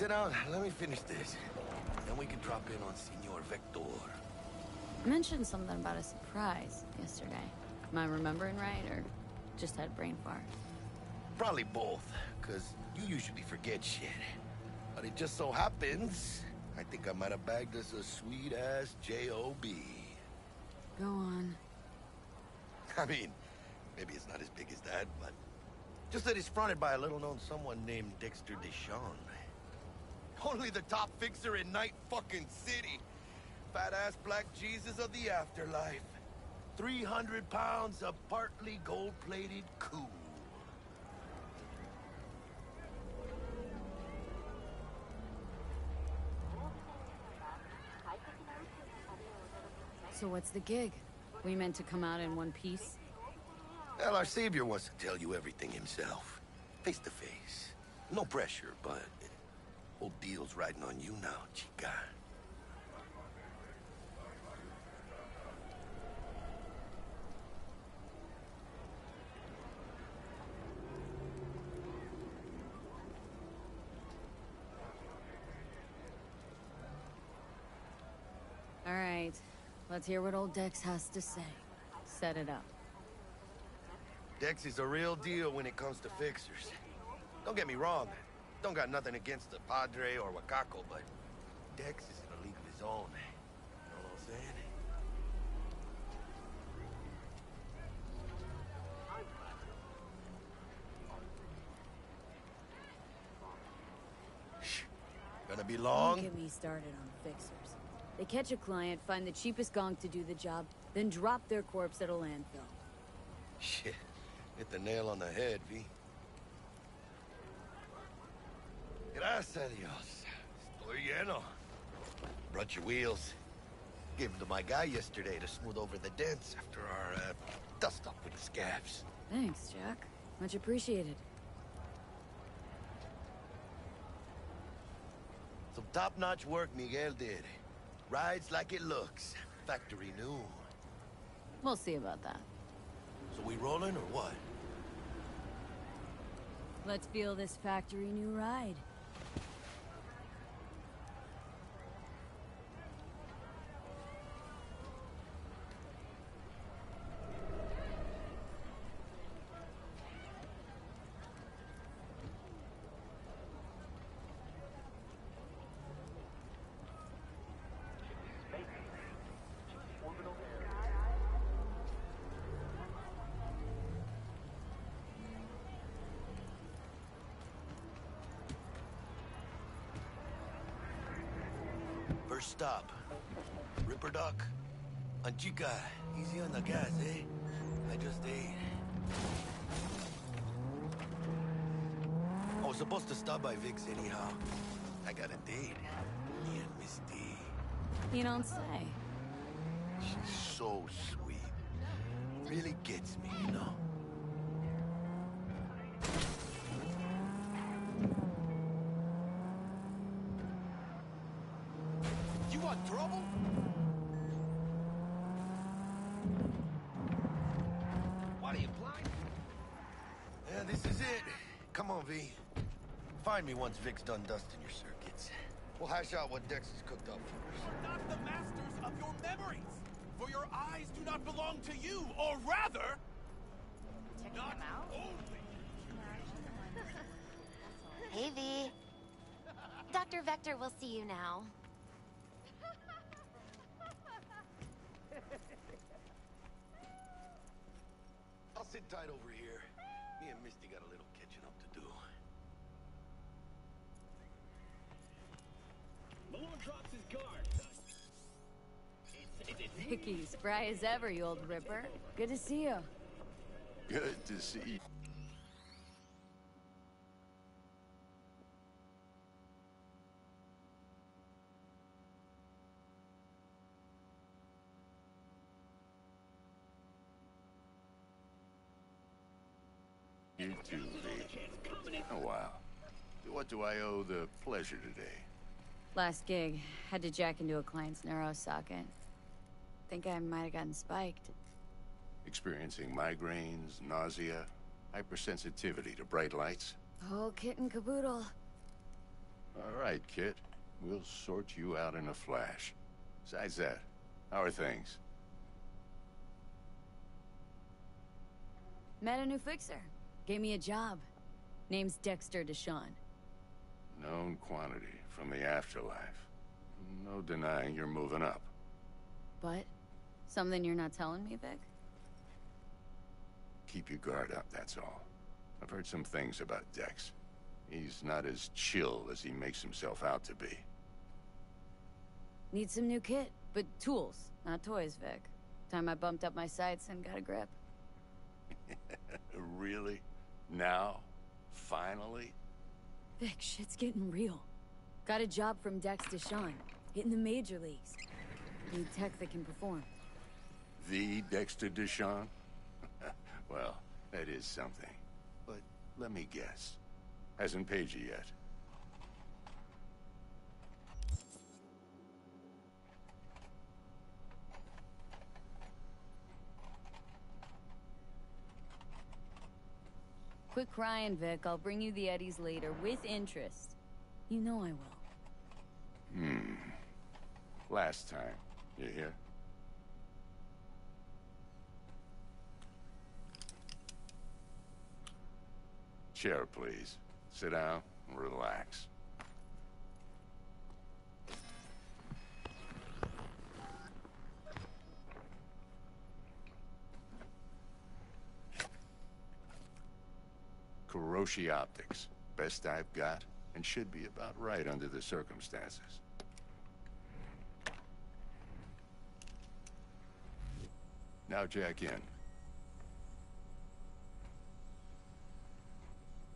Sit down, let me finish this. Then we can drop in on Senor Vector. You mentioned something about a surprise yesterday. Am I remembering right, or just had a brain fart? Probably both, because you usually forget shit. But it just so happens, I think I might have bagged us a sweet-ass J.O.B. Go on. I mean, maybe it's not as big as that, but... just that it's fronted by a little-known someone named Dexter Deshawn. Only the top fixer in Night fucking City. Fat-ass black Jesus of the afterlife. 300 pounds of partly gold-plated cool. So what's the gig? We meant to come out in one piece? Well, our savior wants to tell you everything himself. Face to face. No pressure, but... whole deal's riding on you now, chica. All right. Let's hear what old Dex has to say. Set it up. Dex is a real deal when it comes to fixers. Don't get me wrong. Don't got nothing against the Padre or Wakako, but Dex is in a league of his own. You know what I'm saying? Shh. Gonna be long? Don't get me started on fixers. They catch a client, find the cheapest gong to do the job, then drop their corpse at a landfill. Shit. Hit the nail on the head, V. Gracias, Dios. Estoy lleno. Brought your wheels. Gave them to my guy yesterday to smooth over the dents after our, dust-up with the scabs. Thanks, Jack. Much appreciated. Some top-notch work Miguel did. Rides like it looks. Factory new. We'll see about that. So we rolling or what? Let's feel this factory new ride. First stop. Ripper Dock. Anchica, easy on the gas, eh? I just ate. I was supposed to stop by Vic's anyhow. I got a date. Me and Miss D. You don't say. She's so sweet. Really gets me, you know? You want trouble? What are you, blind? Yeah, this is it. Come on, V. Find me once Vic's done dusting your circuits. We'll hash out what Dex has cooked up for us. You're not the masters of your memories, for your eyes do not belong to you, or rather... Checking not them out? only... Hey, V. Dr. Vector will see you now. I'll sit tight over here. Me and Misty got a little catching up to do. Malone drops his guard. Vicky, spry as ever, you old ripper. Good to see you. Good to see you. You too, V. Oh, wow. What do I owe the pleasure today? Last gig. Had to jack into a client's neuro socket. Think I might have gotten spiked. Experiencing migraines, nausea, hypersensitivity to bright lights? Whole kit and caboodle. All right, kid. We'll sort you out in a flash. Besides that, how are things? Met a new fixer. Gave me a job. Name's Dexter Deshawn. Known quantity from the afterlife. No denying you're moving up. But? Something you're not telling me, Vic? Keep your guard up, that's all. I've heard some things about Dex. He's not as chill as he makes himself out to be. Need some new kit, but tools, not toys, Vic. Time I bumped up my sights and got a grip. Really? Now? Finally? Vic, shit's getting real. Got a job from Dex Deshawn, hitting the major leagues. Need tech that can perform. The Dexter Deshawn? Well, that is something. But let me guess. Hasn't paid you yet. Quit crying, Vic. I'll bring you the Eddies later, with interest. You know I will. Last time. You hear? Chair, please. Sit down and relax. Kuroshi Optics. Best I've got, and should be about right under the circumstances. Now jack in.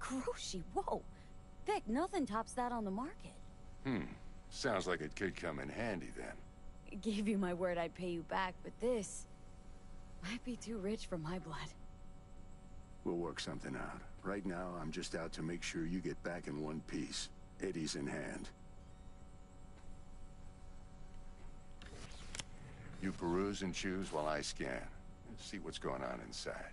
Kuroshi, whoa! Vic, nothing tops that on the market. Sounds like it could come in handy then. Gave you my word I'd pay you back, but this might be too rich for my blood. We'll work something out. Right now, I'm just out to make sure you get back in one piece. Eddie's in hand. You peruse and choose while I scan. See what's going on inside.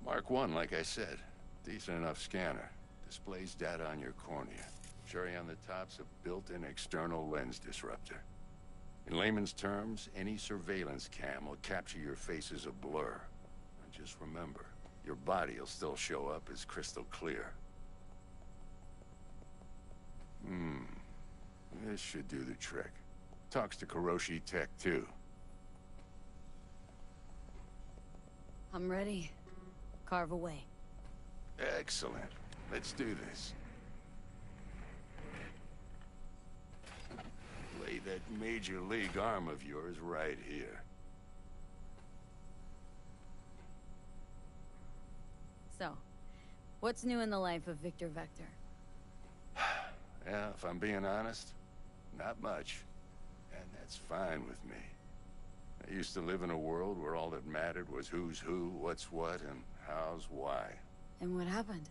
Mark 1, like I said. Decent enough scanner. Displays data on your cornea. Cherry on the top's a built-in external lens disruptor. In layman's terms, any surveillance cam will capture your face as a blur. And just remember, your body will still show up as crystal clear. This should do the trick. Talks to Kuroshi Tech, too. I'm ready. Carve away. Excellent. Let's do this. Lay that major league arm of yours right here. So, what's new in the life of Victor Vector? Yeah, if I'm being honest, not much. And that's fine with me. I used to live in a world where all that mattered was who's who, what's what, and how's why. And what happened?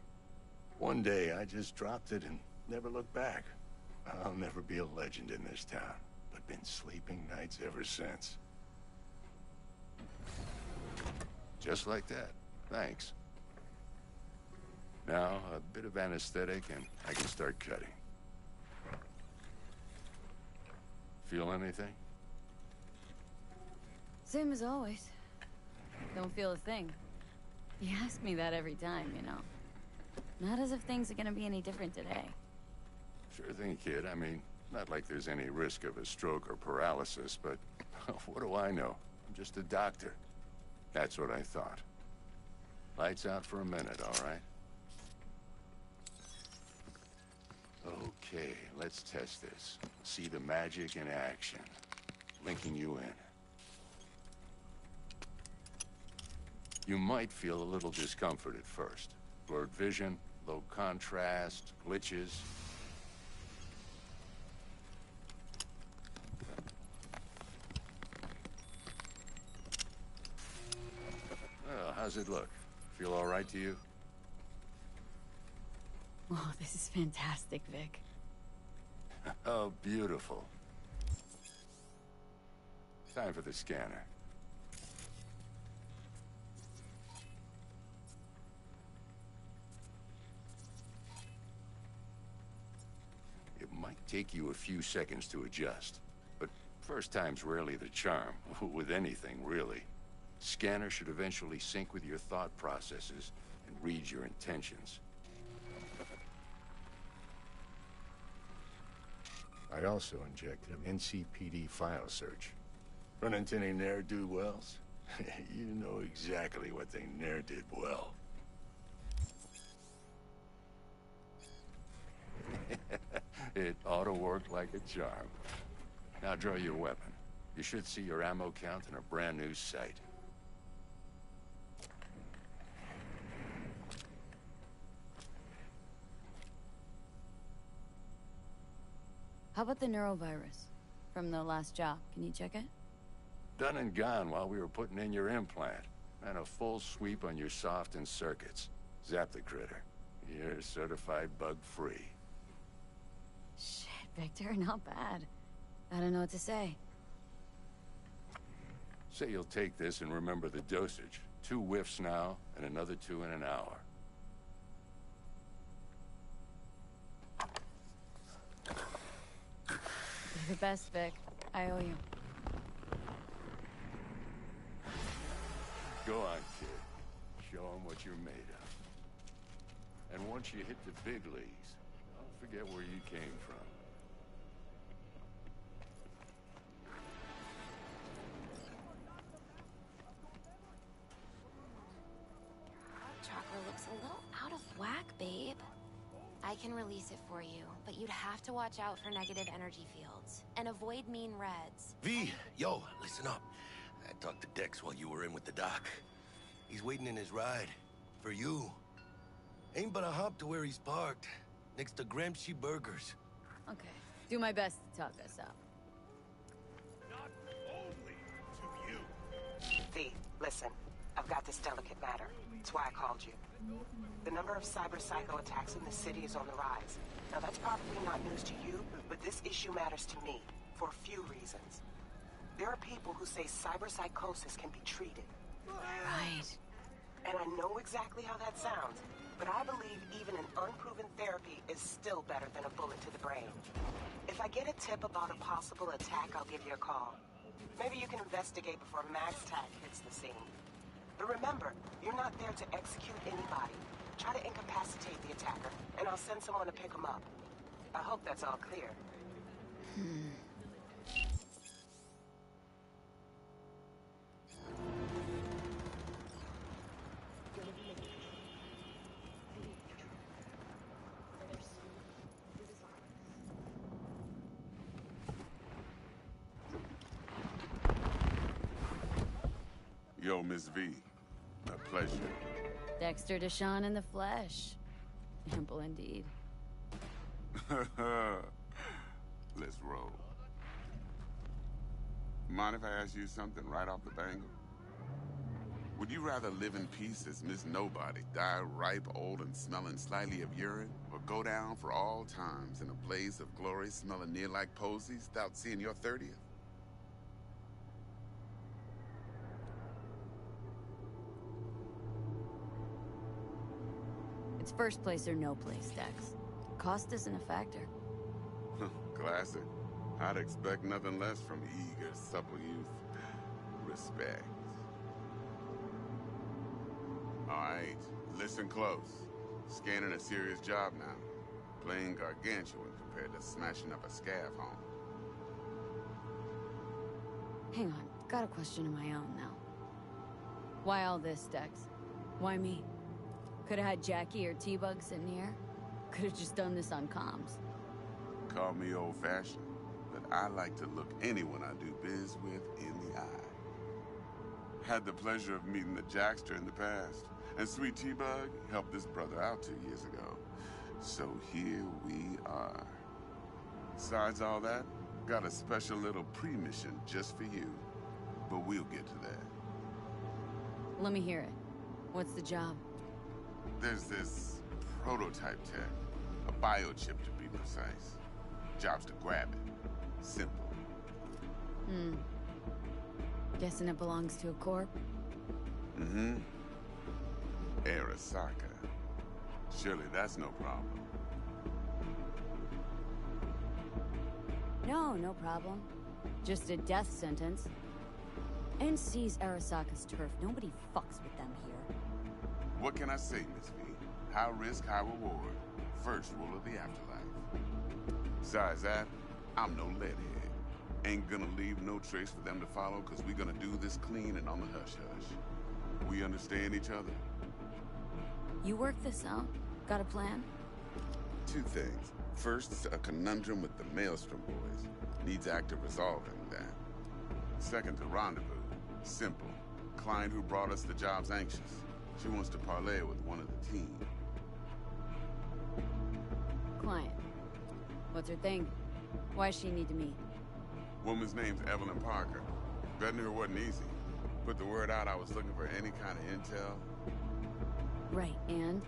One day, I just dropped it and never looked back. I'll never be a legend in this town, but been sleeping nights ever since. Just like that. Thanks. Now, a bit of anesthetic and I can start cutting. Feel anything? Same as always. Don't feel a thing. You ask me that every time, you know. Not as if things are gonna be any different today. Sure thing, kid. I mean, not like there's any risk of a stroke or paralysis, but what do I know? I'm just a doctor. That's what I thought. Lights out for a minute, all right? Okay, let's test this. See the magic in action. Linking you in. You might feel a little discomfort at first. Blurred vision, low contrast, glitches. Well, how's it look? Feel all right to you? Oh, this is fantastic, Vic. Oh, beautiful. Time for the scanner. It might take you a few seconds to adjust, but first time's rarely the charm, with anything, really. Scanner should eventually sync with your thought processes and read your intentions. I also injected an NCPD file search. Run into any ne'er-do-wells? You know exactly what they ne'er did well. It ought to work like a charm. Now draw your weapon. You should see your ammo count in a brand new sight. How about the neurovirus from the last job? Can you check it? Done and gone while we were putting in your implant. And a full sweep on your soft and circuits. Zap the critter. You're certified bug-free. Shit, Victor, not bad. I don't know what to say. Say you'll take this and remember the dosage. 2 whiffs now, and another 2 in an hour. You're the best, Vic. I owe you. Go on, kid. Show them what you're made of. And once you hit the big leagues, don't forget where you came from. Chakra looks a little out of whack, babe. I can release it for you, but you'd have to watch out for negative energy fields and avoid mean reds. V, yo, listen up. I talked to Dex while you were in with the doc. He's waiting in his ride. For you. Ain't but a hop to where he's parked. Next to Gramsci Burgers. Okay. Do my best to talk us out. Not only to you. V, listen. I've got this delicate matter. That's why I called you. The number of cyber-psycho attacks in the city is on the rise. Now that's probably not news to you, but this issue matters to me for a few reasons. There are people who say cyberpsychosis can be treated. Right. And I know exactly how that sounds, but I believe even an unproven therapy is still better than a bullet to the brain. If I get a tip about a possible attack, I'll give you a call. Maybe you can investigate before MaxTac hits the scene. But remember, you're not there to execute anybody. Try to incapacitate the attacker, and I'll send someone to pick him up. I hope that's all clear. Yo, Miss V. A pleasure. Dexter Deshawn in the flesh. Ample indeed. Let's roll. Mind if I ask you something right off the bangle? Would you rather live in peace as Miss Nobody, die ripe, old, and smelling slightly of urine, or go down for all times in a blaze of glory smelling near like posies without seeing your 30th? It's first place or no place, Dex. Cost isn't a factor. Classic. I'd expect nothing less from eager, supple youth. Respect. All right, listen close. Scanning a serious job now. Playing gargantuan compared to smashing up a scav home. Hang on, got a question of my own now. Why all this, Dex? Why me? Could've had Jackie or T-Bug sitting here. Could've just done this on comms. call me old-fashioned, but I like to look anyone I do biz with in the eye. Had the pleasure of meeting the Jackster in the past, and Sweet T-Bug helped this brother out 2 years ago. So here we are. Besides all that, got a special little pre-mission just for you. But we'll get to that. Let me hear it. What's the job? There's this prototype tech. A biochip to be precise. Job's to grab it. Simple. Guessing it belongs to a corp? Mm-hmm. Arasaka. Surely that's no problem. No problem. Just a death sentence. NC's Arasaka's turf. Nobody fucks with them here. What can I say, Miss V? High risk, high reward. First rule of the afterlife. Besides that, I'm no leadhead. Ain't gonna leave no trace for them to follow, cause we gonna do this clean and on the hush-hush. We understand each other? You work this out? Got a plan? Two things. First, a conundrum with the Maelstrom boys. Needs active resolving that. Second, a rendezvous. Simple. Client who brought us the job's anxious. She wants to parlay with one of the team. Client. What's her thing? Why she need to meet? Woman's name's Evelyn Parker. Betting her wasn't easy. Put the word out I was looking for any kind of intel. Right, and?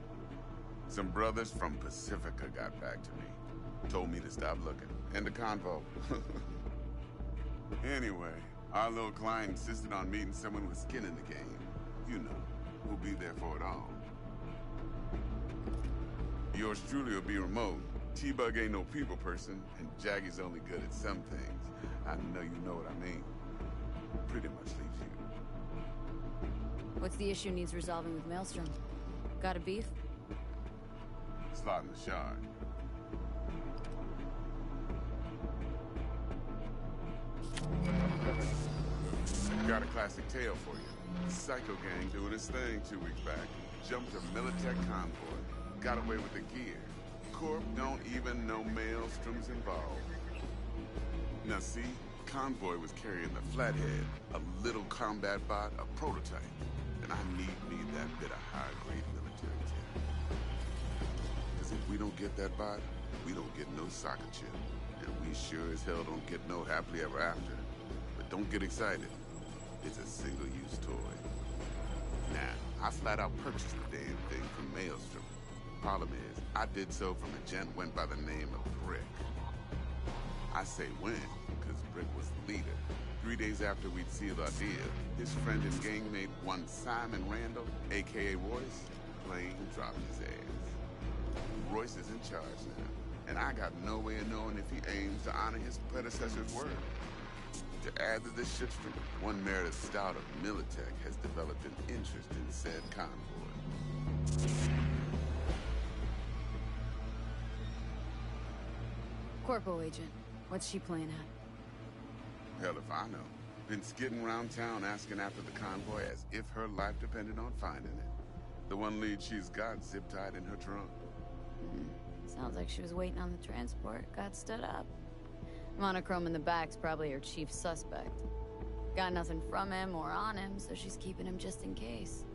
Some brothers from Pacifica got back to me. Told me to stop looking. End of convo. Anyway, our little client insisted on meeting someone with skin in the game. You know, who'll be there for it all. Yours truly will be remote. T-Bug ain't no people person, and Jaggy's only good at some things. I know you know what I mean. Pretty much leaves you. What's the issue needs resolving with Maelstrom? Got a beef? Slot in the shard. Got a classic tale for you. Psycho gang doing his thing 2 weeks back. Jumped a Militech convoy. Got away with the gear. Corp don't even know Maelstrom's involved. Now see, convoy was carrying the Flathead, a little combat bot, a prototype. And I need me that bit of high-grade military tech. Because if we don't get that bot, we don't get no soccer chip. And we sure as hell don't get no happily ever after. But don't get excited. It's a single-use toy. Now, I flat out purchased the damn thing from Maelstrom. Problem is, I did so from a gent went by the name of Brick. I say when, because Brick was the leader. 3 days after we'd sealed our deal, his friend and gangmate, one Simon Randall, a.k.a. Royce, plain dropped his ass. Royce is in charge now, and I got no way of knowing if he aims to honor his predecessor's word. To add to this shitstorm, one Meredith Stout of Militech has developed an interest in said convoy. Corpo agent. What's she playing at? Hell if I know. Been skidding around town asking after the convoy as if her life depended on finding it. The one lead she's got zip-tied in her trunk. Sounds like she was waiting on the transport. Got stood up. Monochrome in the back's probably her chief suspect. Got nothing from him or on him, so she's keeping him just in case.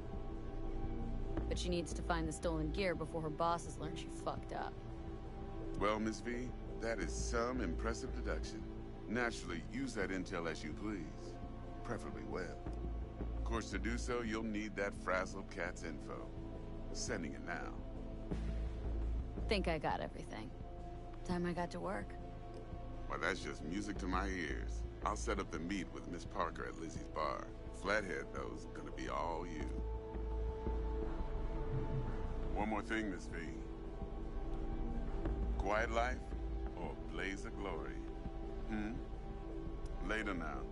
But she needs to find the stolen gear before her bosses learn she fucked up. Well, Miss V, that is some impressive deduction. Naturally, use that intel as you please. Preferably well. Of course, to do so, you'll need that frazzled cat's info. Sending it now. Think I got everything. Time I got to work. Well, that's just music to my ears. I'll set up the meet with Miss Parker at Lizzie's bar. Flathead, though, is gonna be all you. One more thing, Miss V. Quiet life or blaze of glory? Later now.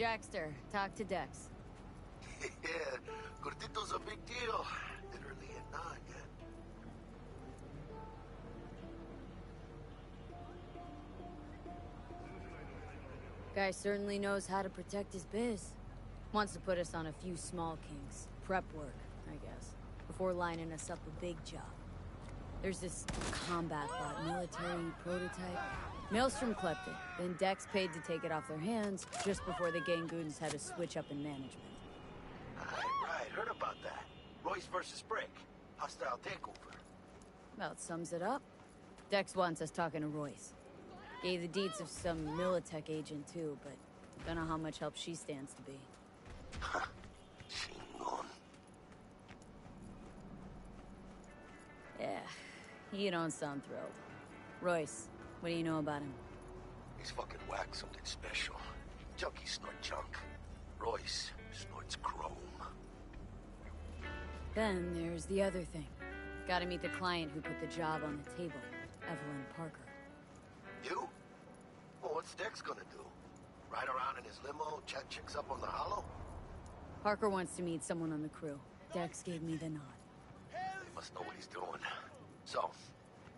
Jackster, talk to Dex. Yeah, Cortito's a big deal. Literally a nod. Guy certainly knows how to protect his biz. Wants to put us on a few small kinks. Prep work, I guess. Before lining us up a big job. There's this combat bot military prototype. Maelstrom clept it, then Dex paid to take it off their hands just before the Gangoons had to switch up in management. Right, heard about that. Royce versus Brick. Hostile takeover. About sums it up. Dex wants us talking to Royce. Gave the deeds of some Militech agent too, but don't know how much help she stands to be. Chingon. Yeah, you don't sound thrilled. Royce, what do you know about him? He's fucking whack, something special. Junkies snort junk. Royce snorts chrome. Then there's the other thing. Gotta meet the client who put the job on the table, Evelyn Parker. You? Well, what's Dex gonna do? Ride around in his limo, chat chicks up on the hollow? Parker wants to meet someone on the crew. Dex gave me the nod. He must know what he's doing. So,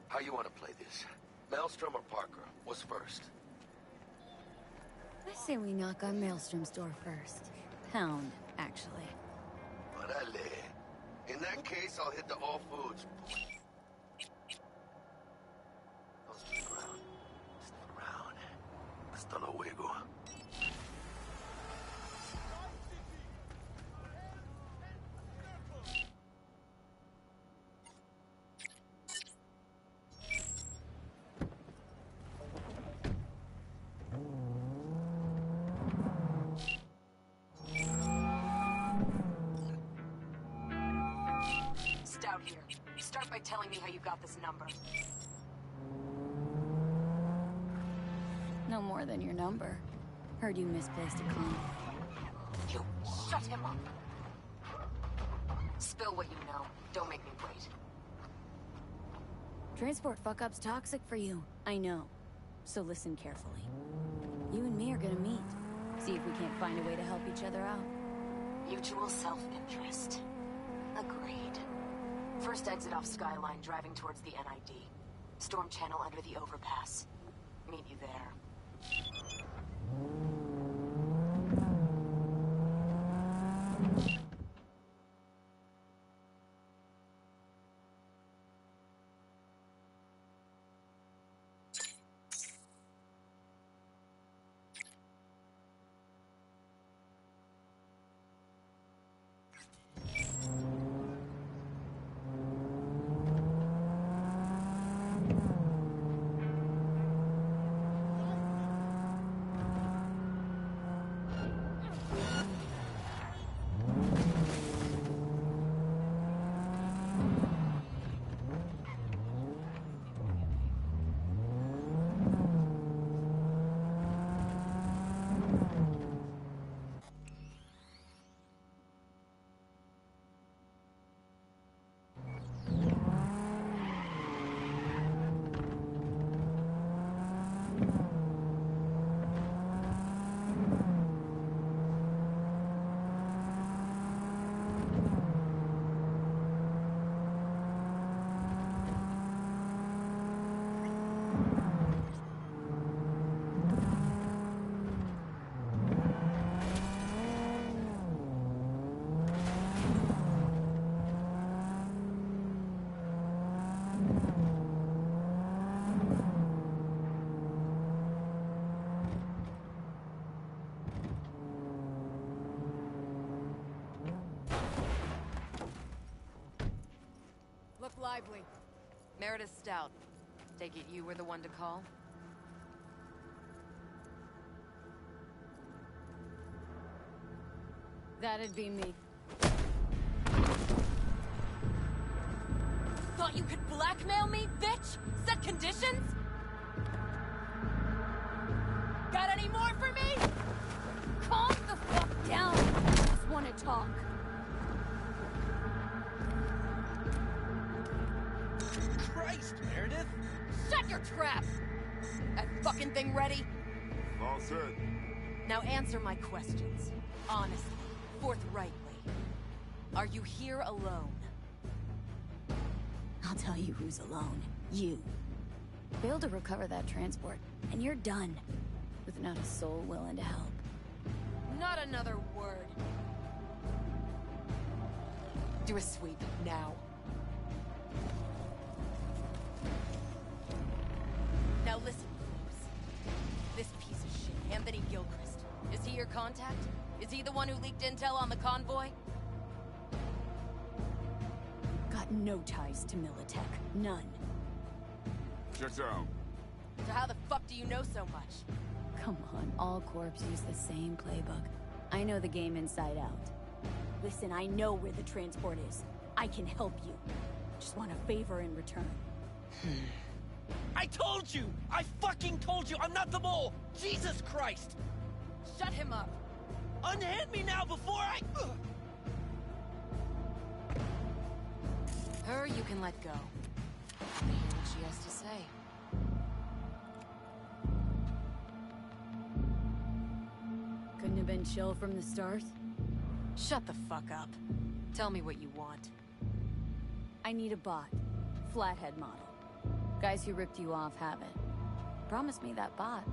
how you want to play this? Maelstrom or Parker? What's first? I say we knock on Maelstrom's door first. Pound, actually. Orale. In that case, I'll hit the All Foods. Don't stick around. Stick around. Hasta luego. Stout here. Start by telling me how you got this number. No more than your number. Heard you misplaced a convoy. You shut him up. Spill what you know. Don't make me wait. Transport fuck-up's toxic for you. I know. So listen carefully. You and me are gonna meet. See if we can't find a way to help each other out. Mutual self-interest. Agreed. First exit off Skyline, driving towards the NID. Storm channel under the overpass. Meet you there. Look lively. Meredith Stout. Take it you were the one to call? That'd be me. Thought you could blackmail me, bitch? Set conditions? Got any more for me? Calm the fuck down. I just want to talk. Christ, Meredith! Shut your trap! That fucking thing ready? All set. Now answer my questions. Honestly, forthrightly. Are you here alone? I'll tell you who's alone. You. Failed to recover that transport, and you're done. With not a soul willing to help. Not another word. Do a sweep, now. Now listen, folks. This piece of shit, Anthony Gilchrist. Is he your contact? Is he the one who leaked intel on the convoy? Got no ties to Militech. None. Shut down. So how the fuck do you know so much? Come on, all corps use the same playbook. I know the game inside out. Listen, I know where the transport is. I can help you. Just want a favor in return. I told you! I fucking told you! I'm not the mole! Jesus Christ! Shut him up! Unhand me now before I... Her you can let go. I hear what she has to say. Couldn't have been chill from the start? Shut the fuck up. Tell me what you want. I need a bot. Flathead model. Guys who ripped you off have it. Promise me that bot.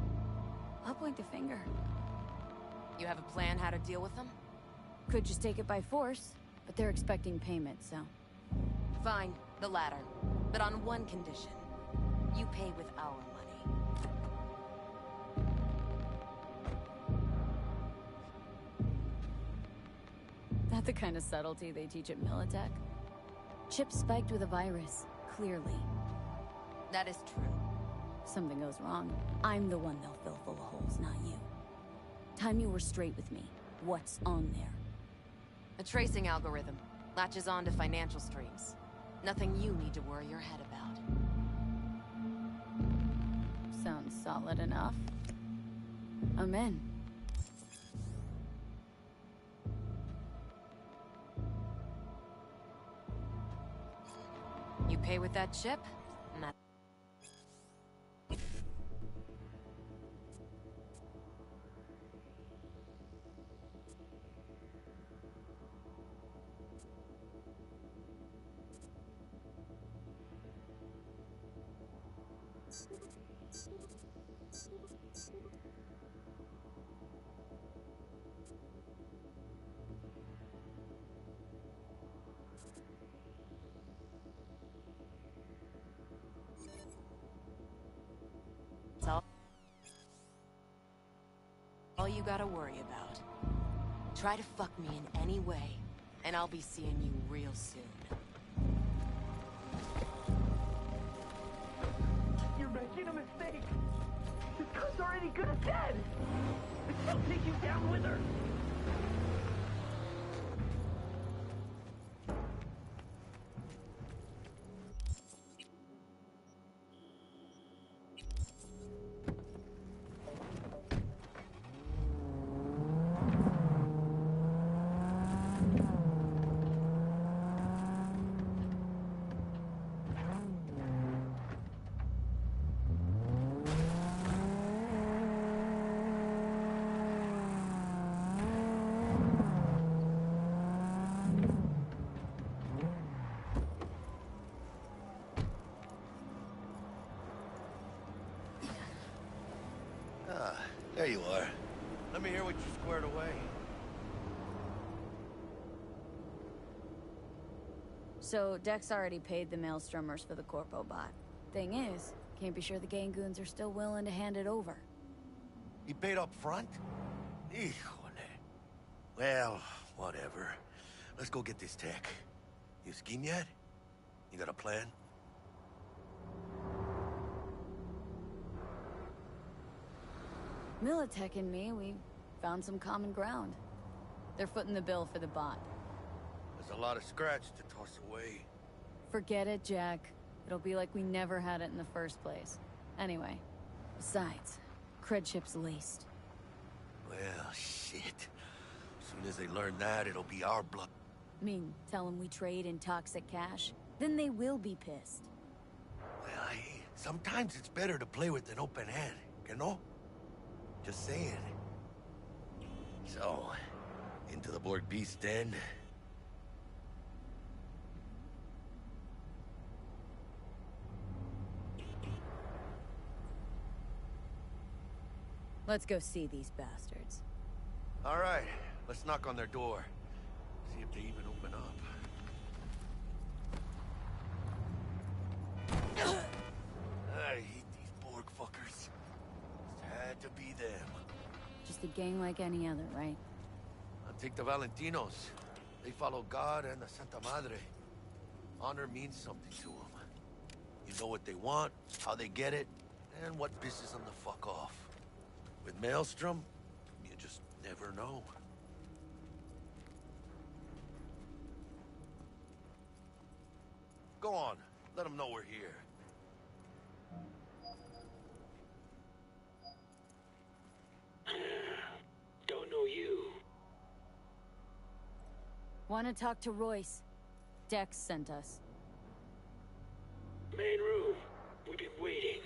I'll point the finger. You have a plan how to deal with them? Could just take it by force, but they're expecting payment, so... Fine, the latter. But on one condition. You pay with our money. Not the kind of subtlety they teach at Militech. Chip spiked with a virus, clearly. That is true. Something goes wrong, I'm the one they'll fill full of holes, not you. Time you were straight with me. What's on there? A tracing algorithm. Latches on to financial streams. Nothing you need to worry your head about. Sounds solid enough. I'm in. You pay with that chip? Not. All you gotta worry about. Try to fuck me in any way, and I'll be seeing you real soon. You're making a mistake! This cunt's already good as dead! She'll take you down with her! There you are. Let me hear what you squared away. So, Dex already paid the Maelstromers for the Corpo bot. Thing is, can't be sure the Gangoons are still willing to hand it over. He paid up front? Híjole. Well, whatever. Let's go get this tech. You skiing yet? You got a plan? Militech and me, we found some common ground. They're footing the bill for the bot. There's a lot of scratch to toss away. Forget it, Jack. It'll be like we never had it in the first place. Anyway, besides, cred chip's laced. Well, shit. As soon as they learn that, it'll be our blood. Mean, tell them we trade in toxic cash? Then they will be pissed. Well, hey, sometimes it's better to play with an open hand, you know? Just saying. So, into the Borg Beast Den? Let's go see these bastards. All right, let's knock on their door. See if they even open up. I hate these Borg fuckers. It had to be them. Just a gang like any other, right? I'll take the Valentinos. They follow God and the Santa Madre. Honor means something to them. You know what they want, how they get it, and what pisses them the fuck off. With Maelstrom, you just never know. Go on, let them know we're here. Don't know you. Want to talk to Royce? Dex sent us. Main room. We've been waiting.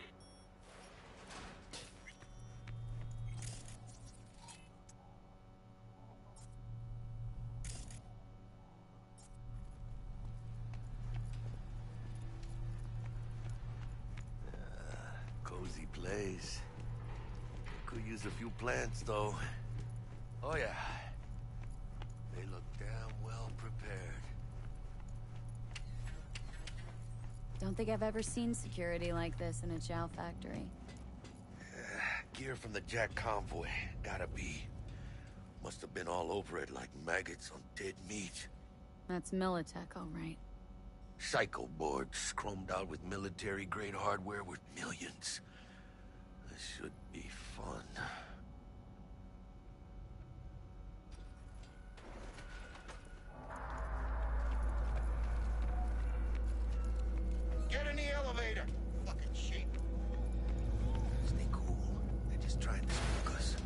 Cozy place. Could use a few plants, though. Oh, yeah. They look damn well prepared. Don't think I've ever seen security like this in a chow factory. Gear from the Jack convoy. Gotta be. Must have been all over it like maggots on dead meat. That's Militech, all right. Psycho boards, chromed out with military-grade hardware worth millions. This should be fun. Get in the elevator! Fucking sheep. Stay cool. They're just trying to spook us.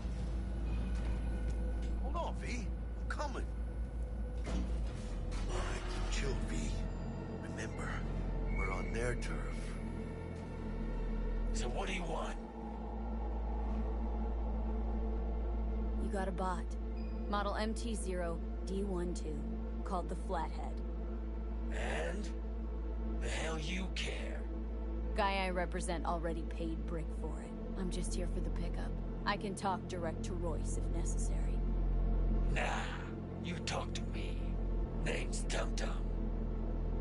Hold on, V. I'm coming. All right, chill, V. Remember, we're on their turf. So what do you want? You got a bot. Model MT0D12, called the Flathead. And? The hell you care? Guy I represent already paid Brick for it. I'm just here for the pickup. I can talk direct to Royce if necessary. Nah, you talk to me. Name's Dum Dum.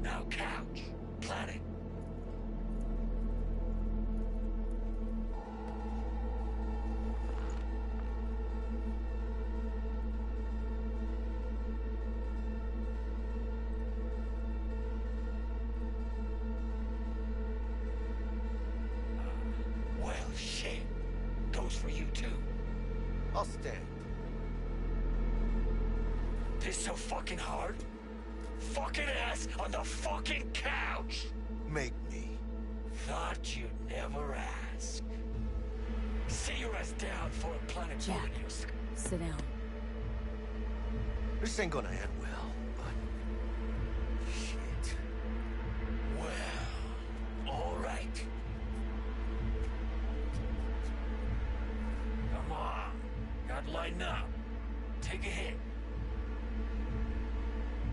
Now couch, planet. Well, shit. Goes for you too. I'll stand. This so fucking hard? Fucking ass on the fucking couch! Make me. Thought you'd never ask. Sit your ass down for a planet Jack. bullet in your sc- Sit down. This ain't gonna end well, but... Shit. Well, alright. Come on. Gotta lighten up. Take a hit.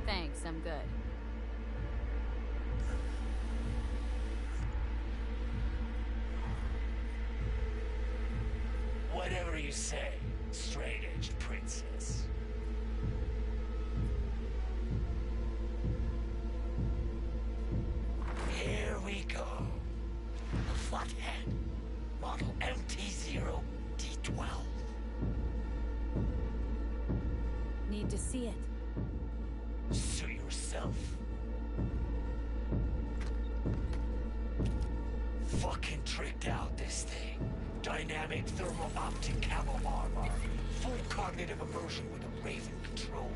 Thanks, I'm good. Whatever you say, straight-edged princess. Here we go. The Flathead. Model MT0D12. Need to see it. Suit yourself. Fucking tricked out this thing. Dynamic thermal optic camo armor. Full cognitive immersion with a Raven controller.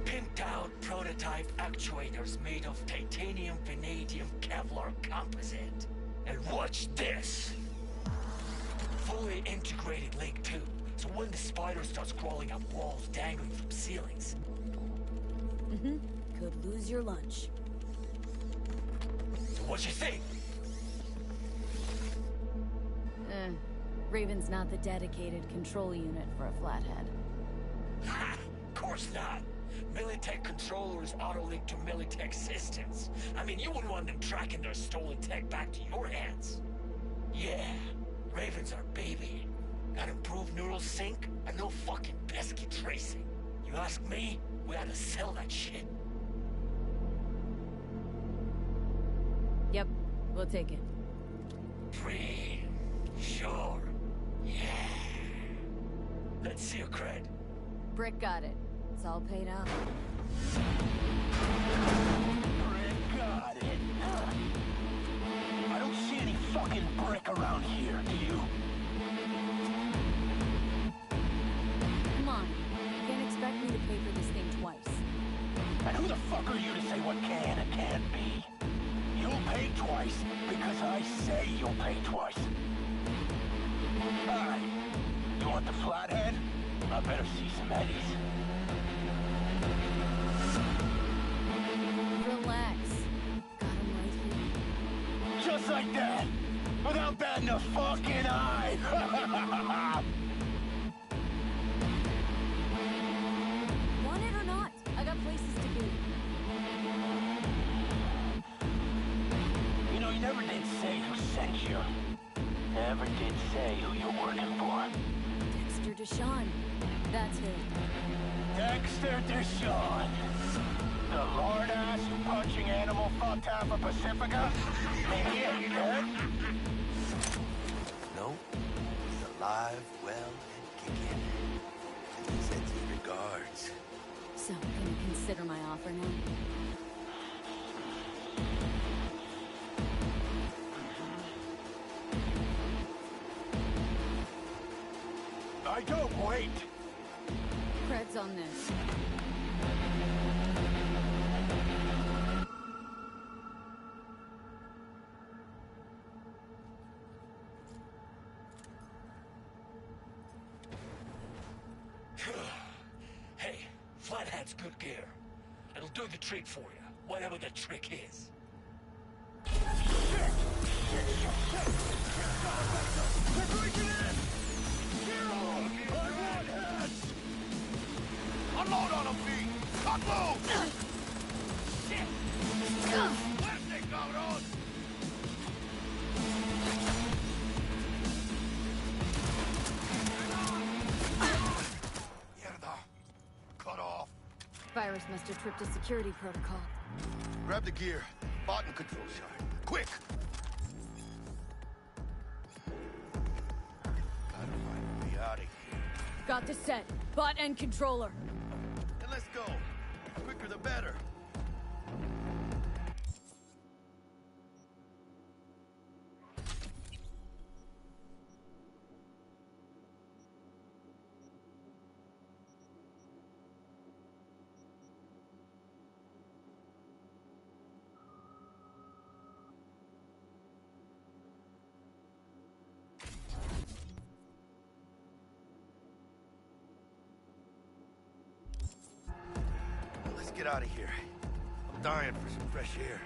Pimped out prototype actuators made of titanium vanadium Kevlar composite. And watch this. Fully integrated link tube. So when the spider starts crawling up walls dangling from ceilings, Could lose your lunch. so what you think? Raven's not the dedicated control unit for a Flathead. course not. Militech controllers auto-link to Militech systems. I mean, you wouldn't want them tracking their stolen tech back to your hands. Yeah, Raven's our baby. Got improved neural sync and no fucking pesky tracing. You ask me, we ought to sell that shit. Yep, we'll take it. Free. Sure. Yeah. Let's see your cred. Brick got it. It's all paid out. Brick got it. I don't see any fucking brick around here, do you? Come on. You can't expect me to pay for this thing twice. And who the fuck are you to say what can and can't be? You'll pay twice because I say you'll pay twice. Alright. You want the flathead? I better see some eddies. Relax. Got him right here. Just like that! Without batting a fucking eye! Want it or not? I got places to be. You know, you never did say who sent you. Never did say who you're working for. Dexter Deshawn. That's who. Dexter Deshawn. The lord-ass punching animal fucked half of Pacifica? Man, yeah, you dead? No, he's alive, well, and kicking. And he sends his regards. So, can you consider my offer now? I don't wait. Cred's on this. Hey, Flathead's good gear. It'll do the trick for you, whatever the trick is. Shit! They're breaking in! Unload on him, B! Cut loose! Shit! Where's they cabrón? Mierda! Cut off. Virus must have tripped a security protocol. Grab the gear. Bot and control shard. Quick! Gotta find a way out of here. Got the set. Bot and controller. Then let's go. The quicker the better. Let's get out of here. I'm dying for some fresh air.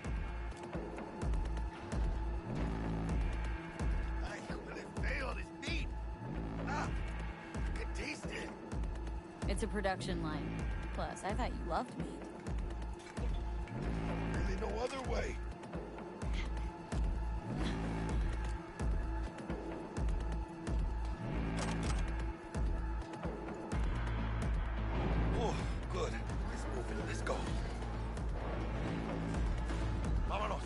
Ay, huele feo, this meat. Ah, I can taste it. It's a production line. Plus, I thought you loved meat. Really no other way. Oh, good. Let's move it. Let's go. Vámonos.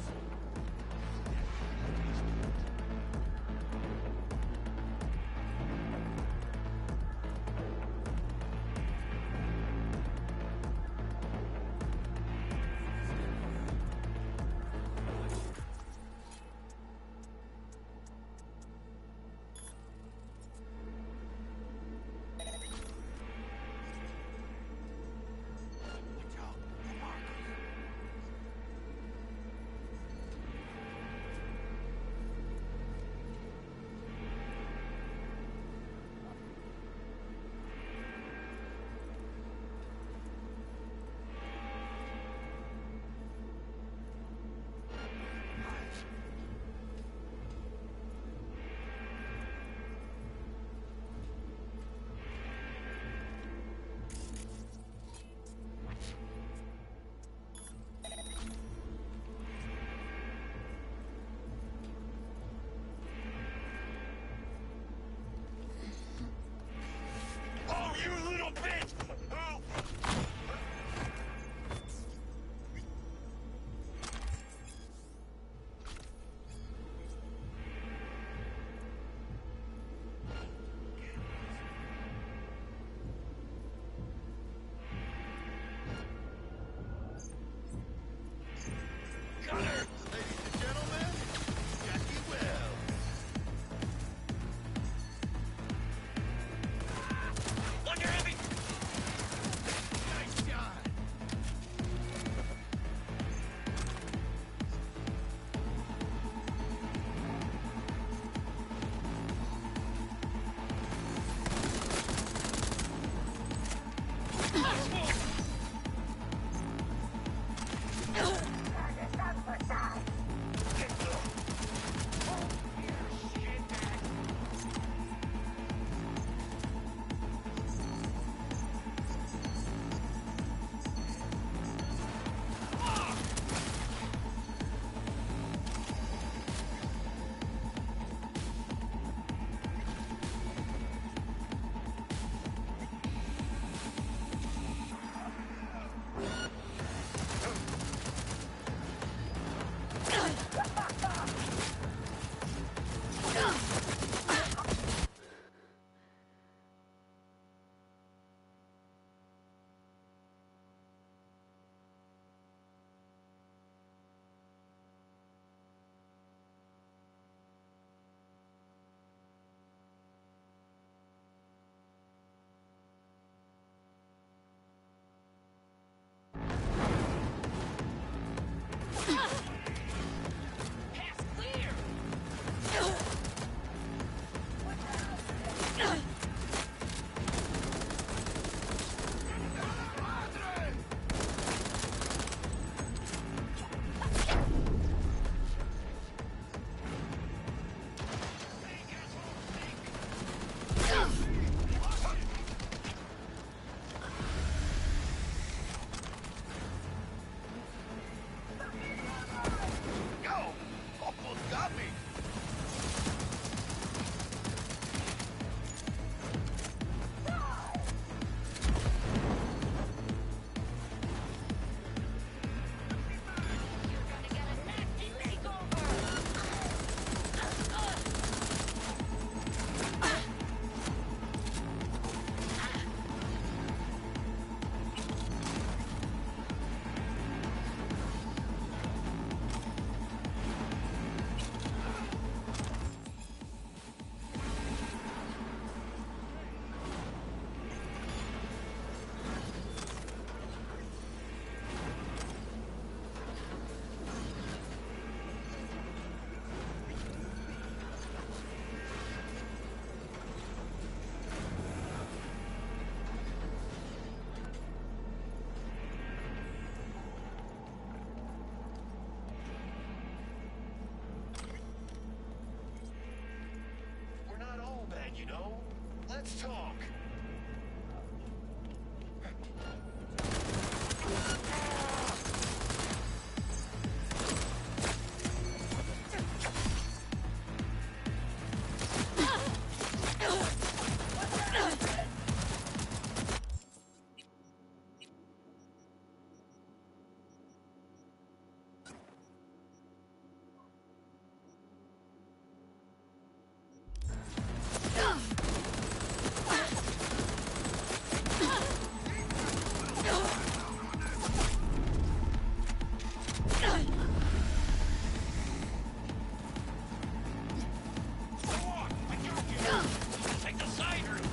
Let's talk. Take the side route.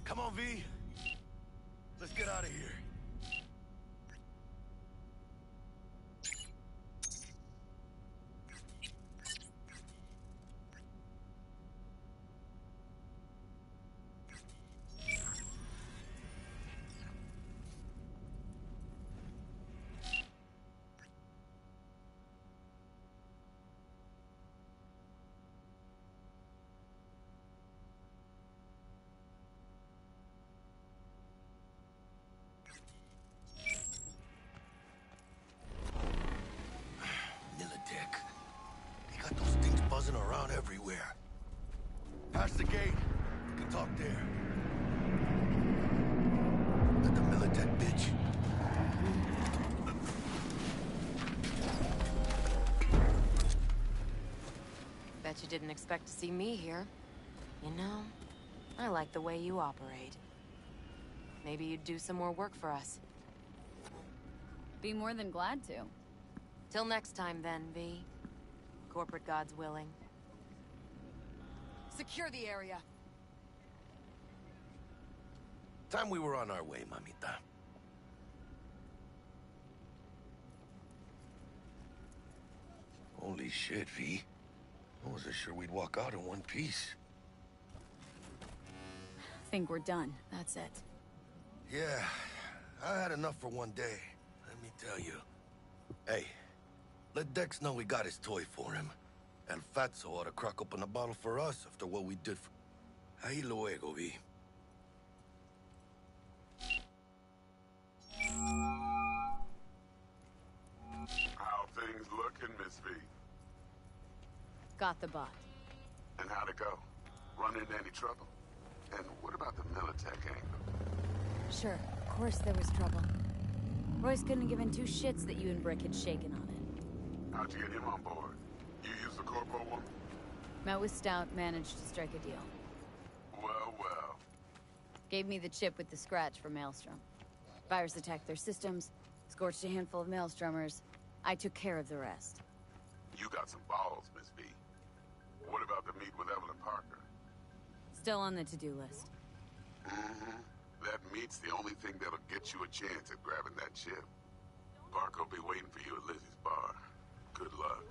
Come on, V. Let's get out of here. Buzzing around everywhere. Past the gate. We can talk there. Let the Militech bitch. Bet you didn't expect to see me here. You know, I like the way you operate. Maybe you'd do some more work for us. Be more than glad to. Till next time then, V. Corporate gods willing. Secure the area. Time we were on our way, mamita. Holy shit, V. I wasn't sure we'd walk out in one piece. Think we're done. That's it. Yeah, I had enough for one day. Let me tell you. Hey, let Dex know we got his toy for him. And Fatso ought to crack open a bottle for us after what we did for... Ahí luego, V. How things looking, Miss V? Got the bot. And how'd it go? Run into any trouble? And what about the Militech angle? Sure, of course there was trouble. Royce couldn't give in two shits that you and Brick had shaken on it. How'd you get him on board? You used the corporal one? Met with Stout, managed to strike a deal. Well, well. Gave me the chip with the scratch for Maelstrom. Virus attacked their systems, scorched a handful of Maelstromers. I took care of the rest. You got some balls, Miss V. What about the meet with Evelyn Parker? Still on the to-do list. Mm-hmm. That meet's the only thing that'll get you a chance at grabbing that chip. Parker will be waiting for you at Lizzie's bar. Good luck.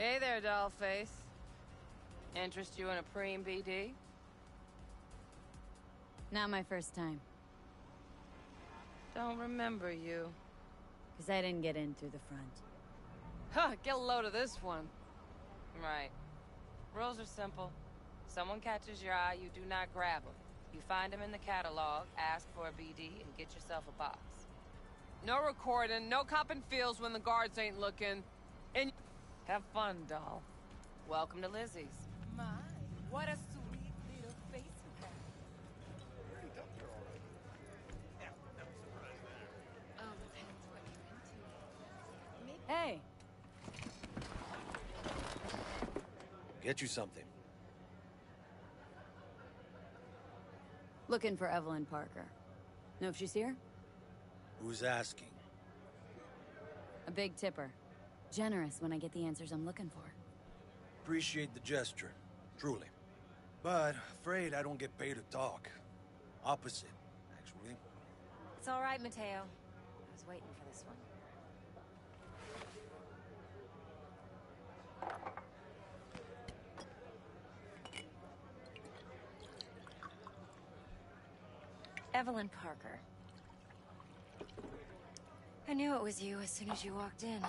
Hey there, dollface. Interest you in a preem BD? Not my first time. Don't remember you. Because I didn't get in through the front. Huh, get a load of this one. Right. Rules are simple. Someone catches your eye, you do not grab them. You find them in the catalog, ask for a BD, and get yourself a box. No recording, no copping feels when the guards ain't looking. And have fun, doll. Welcome to Lizzie's. My, what a sweet little face you have. Depends what you're into. Hey! Get you something. Looking for Evelyn Parker. Know if she's here? Who's asking? A big tipper. Generous when I get the answers I'm looking for. Appreciate the gesture, truly. But afraid I don't get paid to talk. Opposite, actually. It's all right, Mateo. I was waiting for this one. Evelyn Parker. I knew it was you as soon as you walked in.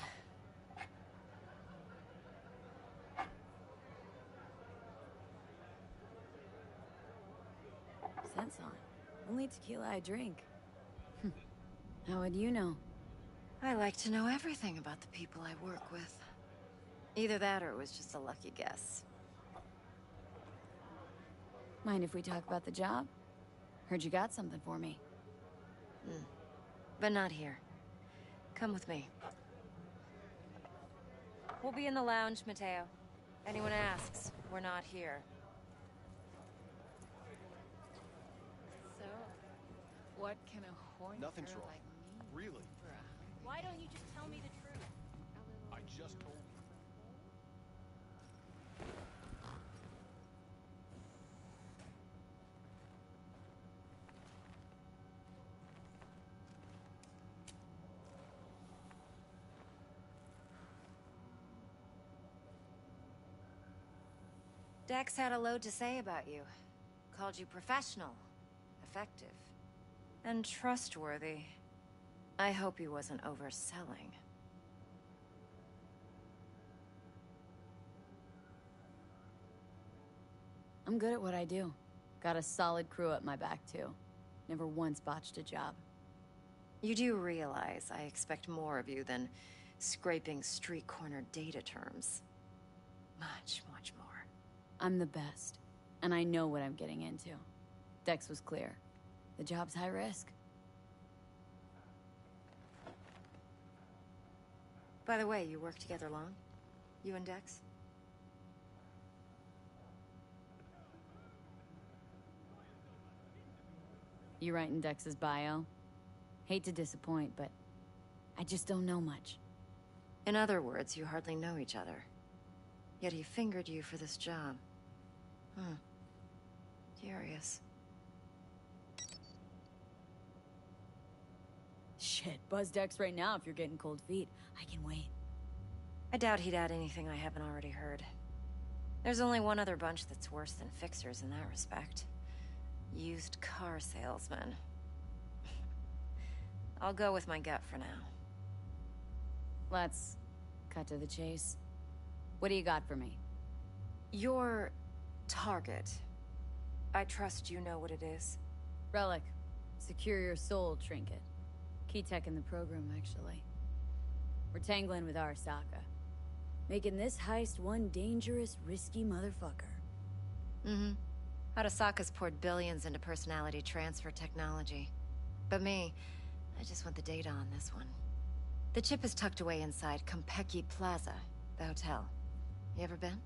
Sense on. Only tequila I drink. How would you know? I like to know everything about the people I work with. Either that or it was just a lucky guess. Mind if we talk about the job? Heard you got something for me. But not here. Come with me. We'll be in the lounge, Mateo. Anyone asks, we're not here. So, what can a horny Nothing's girl wrong. like me Really? for a honey? Why don't you just tell me the truth? I just told you. Dex had a load to say about you. Called you professional, effective, and trustworthy. I hope he wasn't overselling. I'm good at what I do. Got a solid crew at my back, too. Never once botched a job. You do realize I expect more of you than scraping street corner data terms. Much, much more. I'm the best, and I know what I'm getting into. Dex was clear. The job's high risk. By the way, you work together long? You and Dex? You writing Dex's bio? Hate to disappoint, but I just don't know much. In other words, you hardly know each other. Yet he fingered you for this job. Curious. Shit, buzz Dex right now if you're getting cold feet. I can wait. I doubt he'd add anything I haven't already heard. There's only one other bunch that's worse than fixers in that respect. Used car salesmen. I'll go with my gut for now. Let's cut to the chase. What do you got for me? Your target. I trust you know what it is. Relic. Secure your soul trinket. Key tech in the program, actually. We're tangling with Arasaka. Making this heist one dangerous, risky motherfucker. Arasaka's poured billions into personality transfer technology. But me, I just want the data on this one. The chip is tucked away inside Konpeki Plaza, the hotel. You ever been?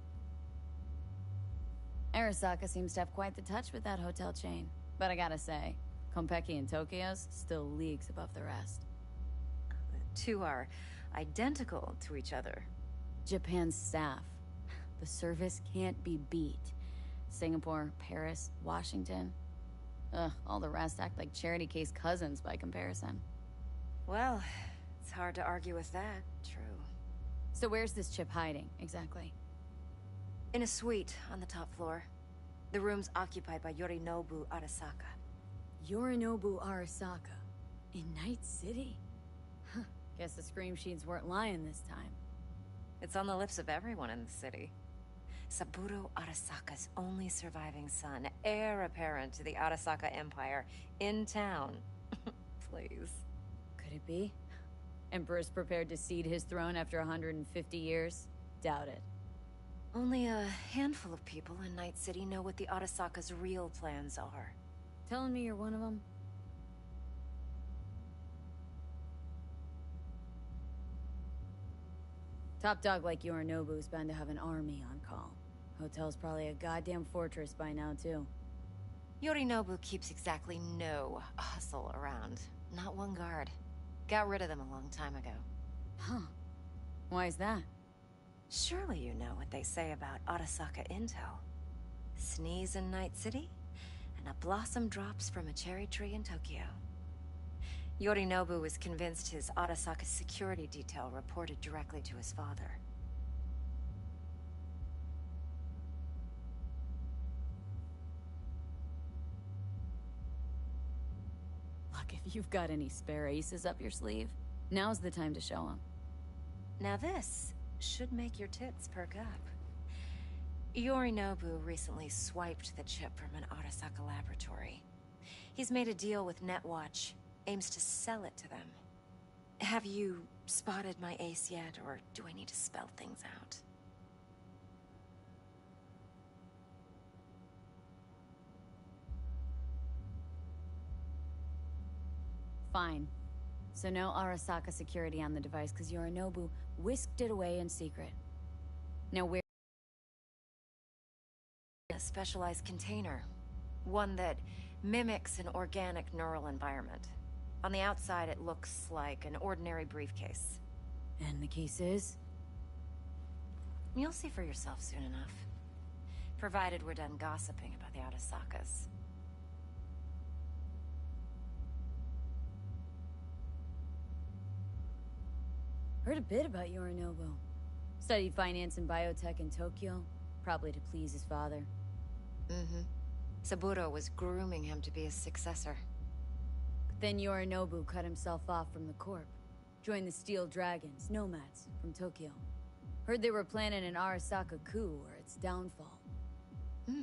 Arasaka seems to have quite the touch with that hotel chain. But I gotta say, Konpeki and Tokyo's still leagues above the rest. The two are identical to each other. Japan's staff. The service can't be beat. Singapore, Paris, Washington. Ugh, all the rest act like charity case cousins by comparison. Well, it's hard to argue with that, true. So where's this chip hiding, exactly? In a suite on the top floor. The room's occupied by Yorinobu Arasaka. Yorinobu Arasaka? In Night City? Huh. Guess the scream sheets weren't lying this time. It's on the lips of everyone in the city. Saburo Arasaka's only surviving son, heir apparent to the Arasaka Empire, in town. Please. Could it be? Emperor's prepared to cede his throne after 150 years? Doubt it. Only a handful of people in Night City know what the Arasaka's real plans are. Telling me you're one of them? Top dog like Yorinobu's bound to have an army on call. Hotel's probably a goddamn fortress by now, too. Yorinobu keeps exactly no hustle around. Not one guard. Got rid of them a long time ago. Huh. Why is that? Surely you know what they say about Arasaka intel. Sneeze in Night City, and a blossom drops from a cherry tree in Tokyo. Yorinobu was convinced his Arasaka security detail reported directly to his father. Look, if you've got any spare aces up your sleeve, now's the time to show them. Now this should make your tits perk up. Yorinobu recently swiped the chip from an Arasaka laboratory. He's made a deal with Netwatch, aims to sell it to them. Have you spotted my ace yet, or do I need to spell things out? Fine. So no Arasaka security on the device, because Yorinobu whisked it away in secret. Now where... A specialized container. One that mimics an organic neural environment. On the outside, it looks like an ordinary briefcase. And the case is? You'll see for yourself soon enough. Provided we're done gossiping about the Arasakas. Heard a bit about Yorinobu. Studied finance and biotech in Tokyo, probably to please his father. Mm-hmm. Saburo was grooming him to be his successor. But then Yorinobu cut himself off from the Corp. Joined the Steel Dragons, nomads, from Tokyo. Heard they were planning an Arasaka coup or its downfall. Hmm.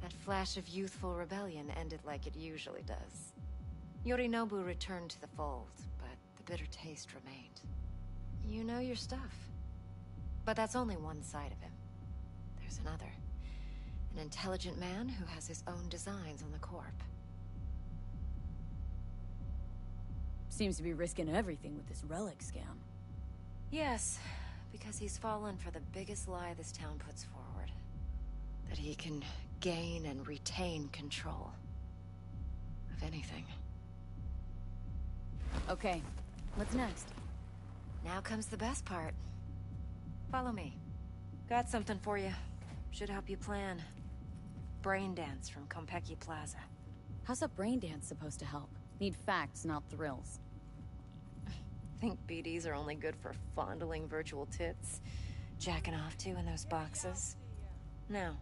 That flash of youthful rebellion ended like it usually does. Yorinobu returned to the fold, but the bitter taste remained. You know your stuff. But that's only one side of him. There's another. An intelligent man who has his own designs on the Corp. Seems to be risking everything with this relic scam. Yes, because he's fallen for the biggest lie this town puts forward. That he can gain and retain control of anything. Okay, what's next? Now comes the best part. Follow me. Got something for you. Should help you plan. Brain dance from Konpeki Plaza. How's a brain dance supposed to help? Need facts, not thrills. Think BDs are only good for fondling virtual tits? Jacking off to in those boxes? No.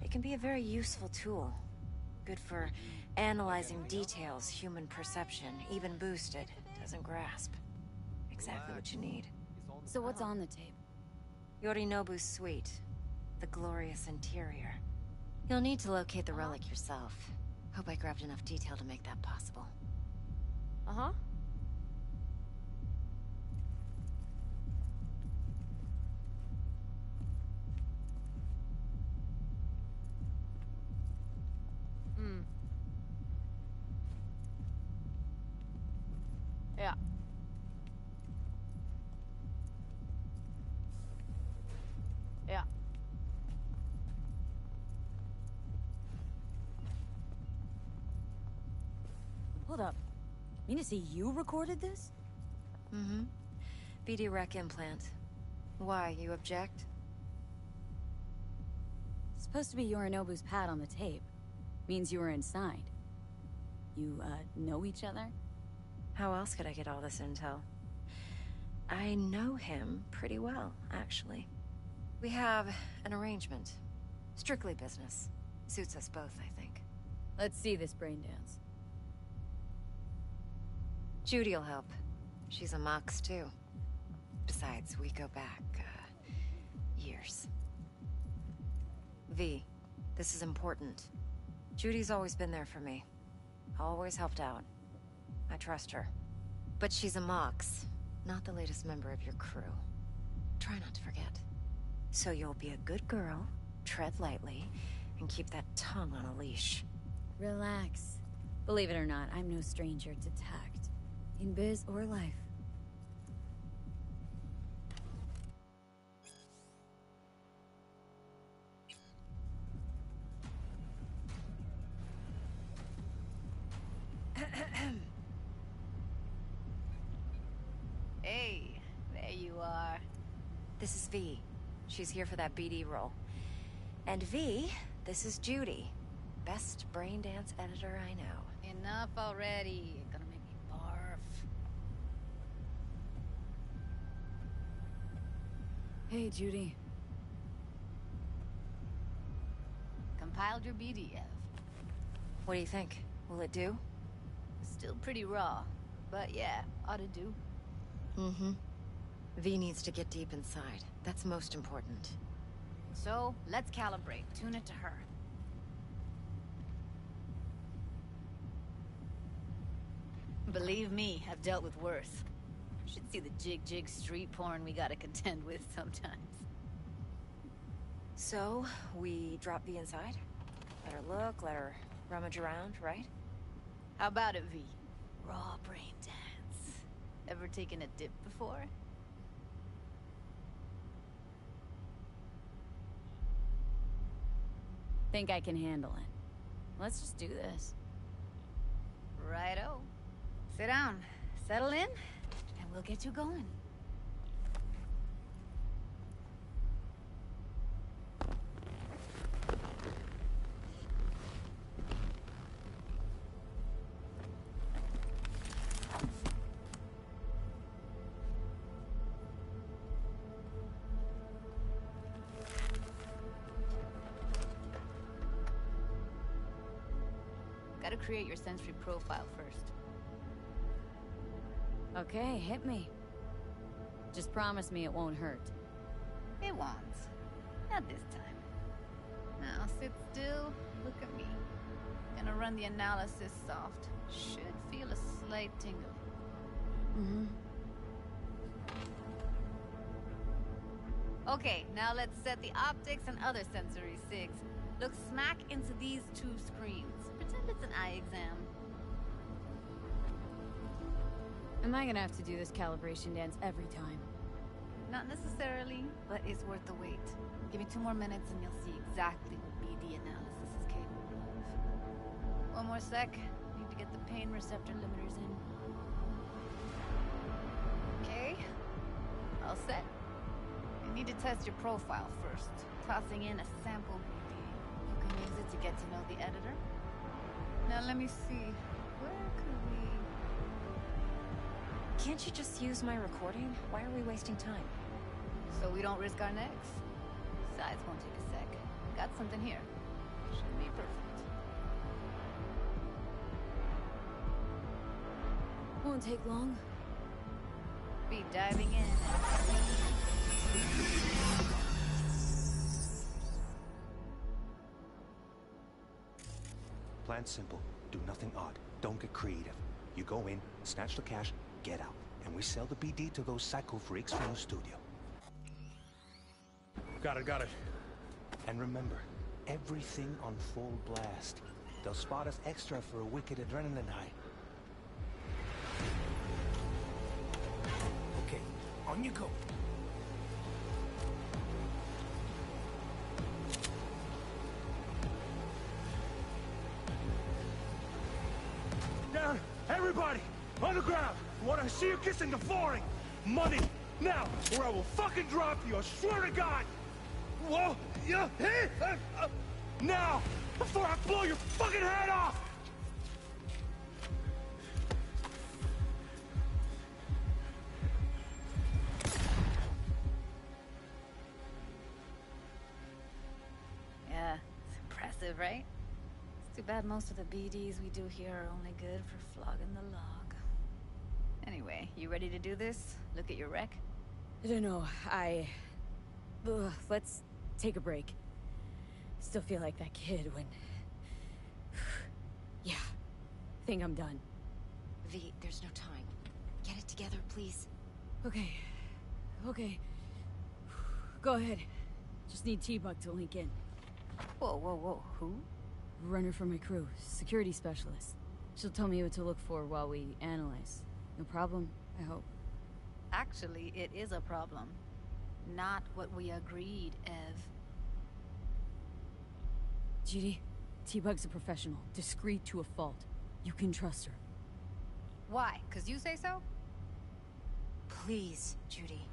It can be a very useful tool. Good for analyzing details human perception, even boosted, doesn't grasp. Exactly what you need. So what's on the tape? Yorinobu's suite. The glorious interior. You'll need to locate the relic yourself. Hope I grabbed enough detail to make that possible. Uh-huh. Yeah. Yeah. Hold up. Mean to say you recorded this? Mm-hmm. BD rec implant. Why, you object? It's supposed to be Yorinobu's pad on the tape. Means you were inside. You, know each other? How else could I get all this intel? I know him pretty well, actually. We have an arrangement. Strictly business. Suits us both, I think. Let's see this brain dance. Judy'll help. She's a Mox, too. Besides, we go back, years. V, this is important. Judy's always been there for me. Always helped out. I trust her. But she's a Mox, not the latest member of your crew. Try not to forget. So you'll be a good girl, tread lightly, and keep that tongue on a leash. Relax. Believe it or not, I'm no stranger to tact. In biz or life. Hey, there you are. This is V. She's here for that BD role. And V, this is Judy. Best brain dance editor I know. Enough already. You're gonna make me barf. Hey, Judy. Compiled your BDF. What do you think? Will it do? Still pretty raw, but yeah, ought to do. Mm-hmm. V needs to get deep inside. That's most important. So, let's calibrate. Tune it to her. Believe me, I've dealt with worse. Should see the jig street porn we gotta contend with sometimes. So, we drop V inside? Let her look, let her rummage around, right? How about it, V? Raw brain dance. Ever taken a dip before? Think I can handle it. Let's just do this. Righto. Sit down, settle in, and we'll get you going. Gotta create your sensory profile first. Okay, hit me. Just promise me it won't hurt. It won't. Not this time. Now sit still, look at me. Gonna run the analysis soft. Should feel a slight tingle. Mm-hmm. Okay, now let's set the optics and other sensory sigs. Look smack into these two screens. Pretend it's an eye exam. Am I gonna have to do this calibration dance every time? Not necessarily, but it's worth the wait. Give me 2 more minutes and you'll see exactly what BD analysis is capable of. 1 more sec. Need to get the pain receptor limiters in. Okay. All set. You need to test your profile first. Tossing in a sample BD. You can use it to get to know the editor. Now let me see. Where could we... Can't you just use my recording? Why are we wasting time? So we don't risk our necks? Besides, won't take a sec. Got something here. Should be perfect. Won't take long. Be diving in. Plan simple. Do nothing odd. Don't get creative. You go in, snatch the cash, get out. And we sell the BD to those psycho freaks from the studio. Got it. And remember, everything on full blast. They'll spot us extra for a wicked adrenaline high. Okay, on you go. Down! Everybody! On the ground! I want to see you kissing the flooring! Money! Now! Or I will fucking drop you! I swear to God! Whoa! Yeah! Hey! Now! Before I blow your fucking head off! right? It's too bad most of the BDs we do here are only good for flogging the log. Anyway, you ready to do this? Look at your wreck? I don't know, let's take a break. Still feel like that kid when... Yeah, think I'm done. V, there's no time. Get it together, please. Okay. Go ahead. Just need T-Bug to link in. Whoa, who? Runner for my crew, security specialist. She'll tell me what to look for while we analyze. No problem, I hope. Actually, it is a problem. Not what we agreed, Ev. Judy, T-Bug's a professional, discreet to a fault. You can trust her. Why? 'Cause you say so? Please, Judy.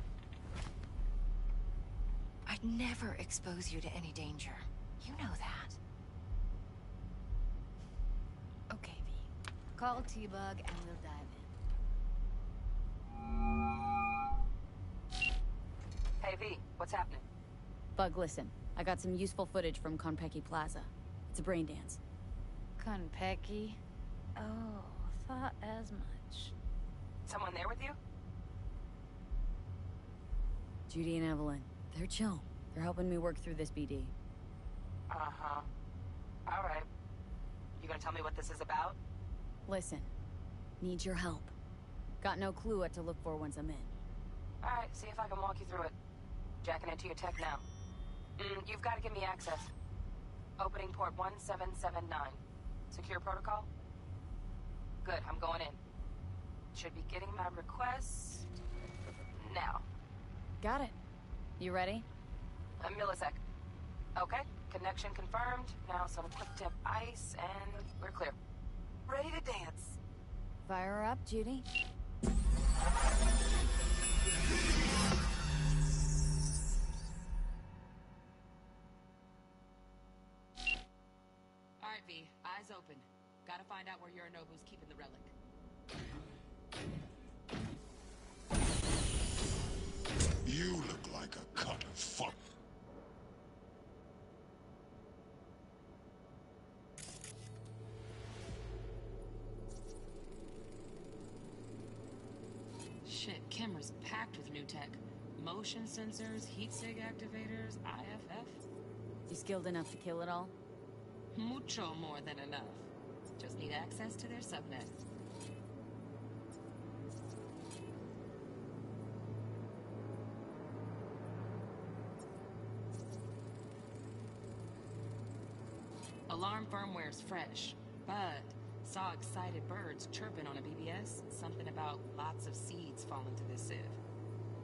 I'd never expose you to any danger. You know that. Okay, V. Call T-Bug and we'll dive in. Hey, V, what's happening? Bug, listen. I got some useful footage from Konpeki Plaza. It's a brain dance. Konpeki? Oh, thought as much. Someone there with you? Judy and Evelyn. They're chill. They're helping me work through this BD. Uh-huh. All right. You gonna tell me what this is about? Listen. Need your help. Got no clue what to look for once I'm in. All right, see if I can walk you through it. Jacking into your tech now. You've got to give me access. Opening port 1779. Secure protocol? Good, I'm going in. Should be getting my request... now. Got it. You ready? A millisec. Okay, connection confirmed. Now some quick tip ice, and we're clear. Ready to dance. Fire her up, Judy. Alright, V. Eyes open. Gotta find out where Yorinobu's keeping the relic. You look like a cut of fuck. Shit, camera's packed with new tech. Motion sensors, heat sig activators, IFF. You skilled enough to kill it all? Mucho more than enough. Just need access to their subnet. Alarm firmware's fresh, but saw excited birds chirping on a BBS. Something about lots of seeds falling to this sieve.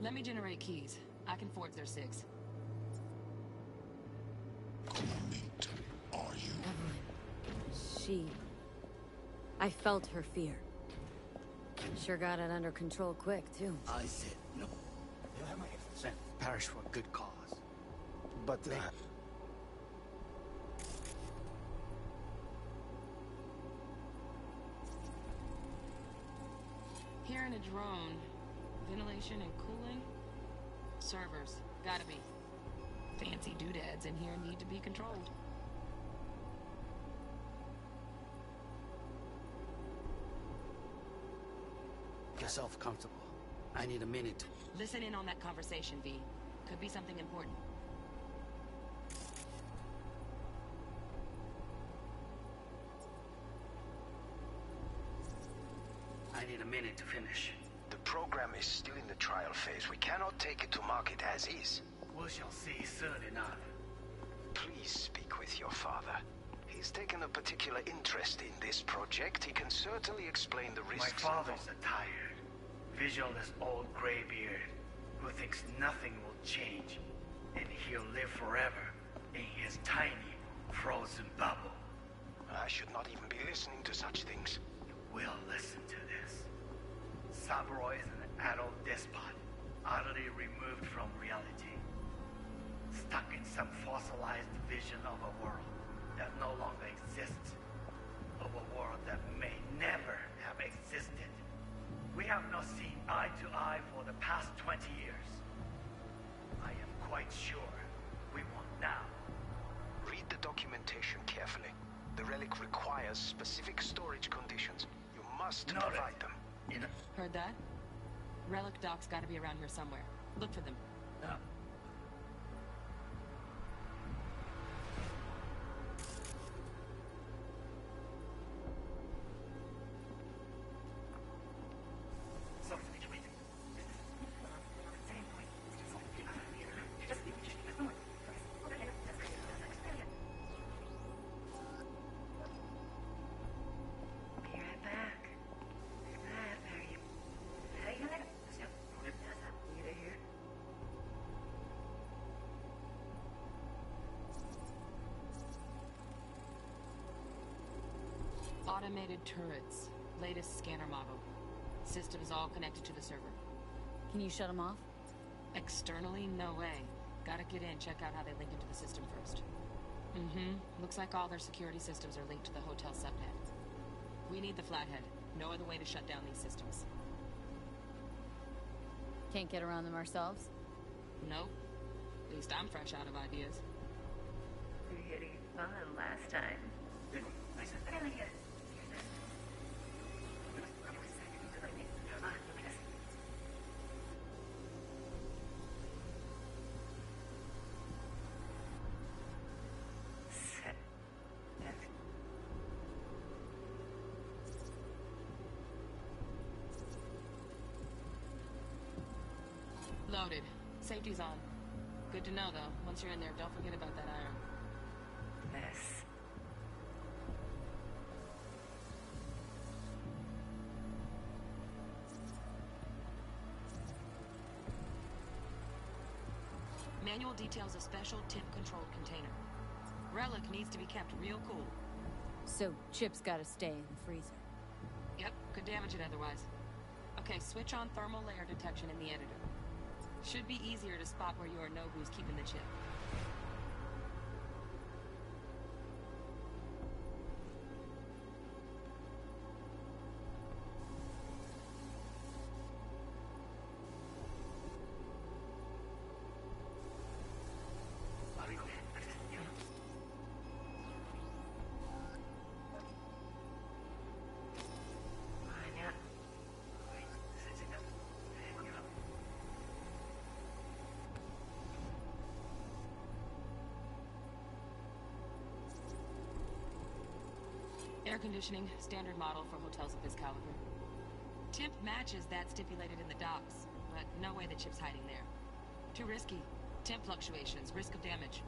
Let me generate keys. I can forge their SIGs. Are you? She... I felt her fear. Sure got it under control quick, too. I said no. They'll have my consent. Parish for a good cause. But, Here in a drone, ventilation and cooling? Servers, gotta be. Fancy doodads in here need to be controlled. Get yourself comfortable. I need a minute. Listen in on that conversation, V. Could be something important. I need a minute to finish. The program is still in the trial phase. We cannot take it to market as is. We shall see soon enough. Please speak with your father. He's taken a particular interest in this project. He can certainly explain the risks. My father's a tired, visionless old graybeard who thinks nothing will change, and he'll live forever in his tiny, frozen bubble. I should not even be listening to such things. We'll listen to this. Saburo is an adult despot, utterly removed from reality. Stuck in some fossilized vision of a world that no longer exists. Of a world that may never have existed. We have not seen eye to eye for the past 20 years. I am quite sure we won't now. Read the documentation carefully. has specific storage conditions. You must No, provide them. Heard that? Relic doc's gotta be around here somewhere. Look for them. Automated turrets. Latest scanner model. Systems all connected to the server. Can you shut them off? Externally, no way. Gotta get in, check out how they link into the system first. Mm-hmm. Looks like all their security systems are linked to the hotel subnet. We need the flathead. No other way to shut down these systems. Can't get around them ourselves? Nope. At least I'm fresh out of ideas. Pretty fun last time. Loaded. Safety's on. Good to know, though. Once you're in there, don't forget about that iron. Yes. Manual details a special temp-controlled container. Relic needs to be kept real cool. So, Chip's gotta stay in the freezer. Yep, could damage it otherwise. Okay, switch on thermal layer detection in the editor. Should be easier to spot where Yorinobu's keeping the chip. Air conditioning, standard model for hotels of this caliber. Temp matches that stipulated in the docs, but no way the chip's hiding there. Too risky. Temp fluctuations, risk of damage.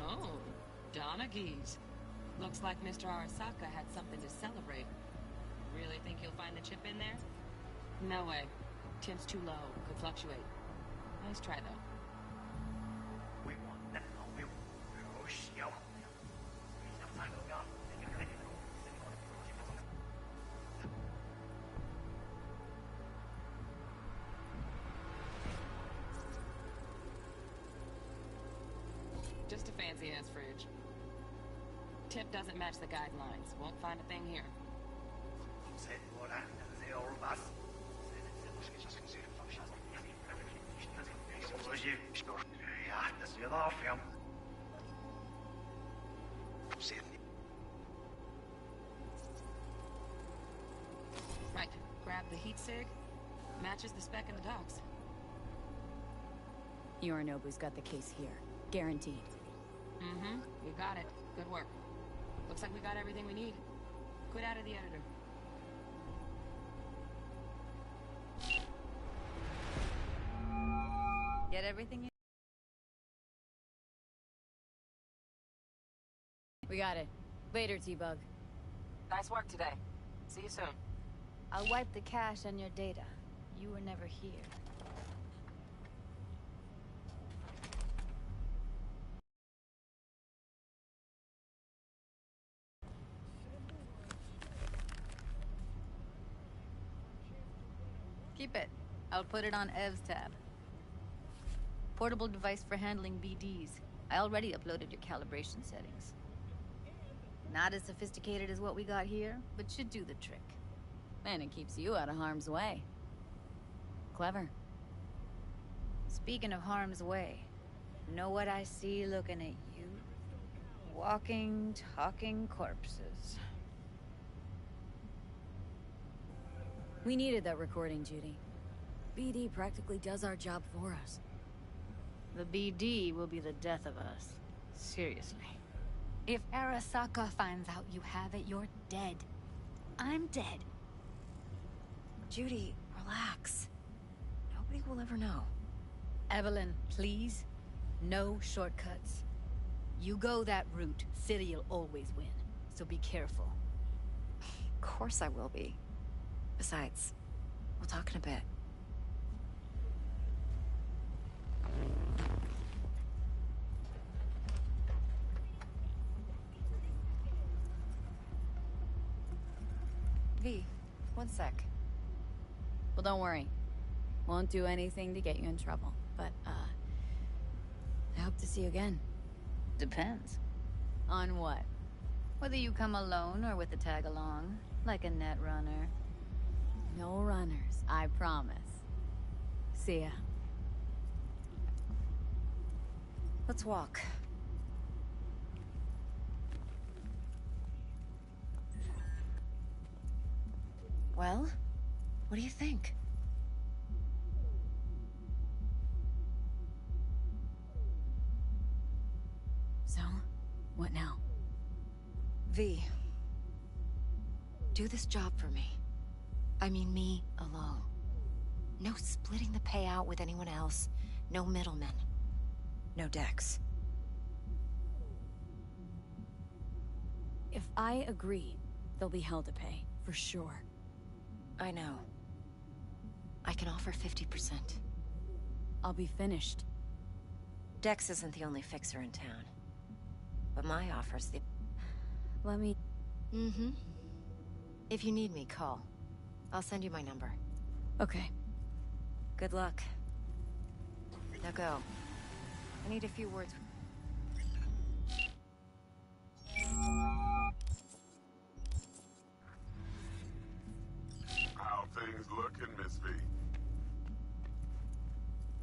Oh, Donaghy's. Looks like Mr. Arasaka had something to celebrate. Really think you'll find the chip in there? No way. Temp's too low. Could fluctuate. Nice try, though. Just a fancy-ass fridge. Tip doesn't match the guidelines. Won't find a thing here. Right. Grab the heat sig. Matches the spec in the docs. Yorinobu's got the case here. Guaranteed. Mm-hmm. You got it. Good work. Looks like we got everything we need. Quit out of the editor. Get everything you... We got it. Later, T-Bug. Nice work today. See you soon. I'll wipe the cache on your data. You were never here. Keep it. I'll put it on Ev's tab. Portable device for handling BDs. I already uploaded your calibration settings. Not as sophisticated as what we got here, but should do the trick. And it keeps you out of harm's way. Clever. Speaking of harm's way, know what I see looking at you? Walking, talking corpses. We needed that recording, Judy. BD practically does our job for us. The BD will be the death of us. Seriously. If Arasaka finds out you have it, you're dead. I'm dead. Judy, relax. Nobody will ever know. Evelyn, please. No shortcuts. You go that route, City'll always win. So be careful. Of course I will be. Besides, we'll talk in a bit. V, one sec. Well, don't worry. Won't do anything to get you in trouble. But, I hope to see you again. Depends. On what? Whether you come alone or with a tag-along, like a net runner. No runners, I promise. See ya. Let's walk. Well, what do you think? So, what now? V, do this job for me. I mean me alone. No splitting the payout with anyone else. No middlemen. No Dex. If I agree, there'll be hell to pay, for sure. I know. I can offer 50%. I'll be finished. Dex isn't the only fixer in town. But my offer's the... Let me... Mm-hmm. If you need me, call. I'll send you my number. Okay. Good luck. Now go. I need a few words. How things looking, Miss V?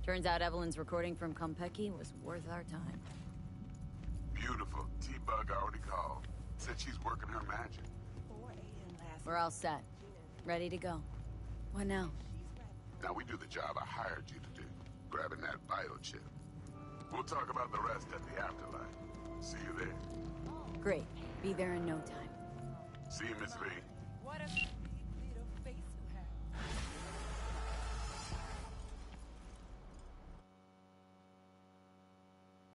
Turns out Evelyn's recording from Konpeki was worth our time. Beautiful. T-Bug already called. Said she's working her magic. We're all set. Ready to go. What now? Now we do the job I hired you to do. Grabbing that biochip. We'll talk about the rest at the afterlife. See you there. Great. Be there in no time. See you, Miss V. What a...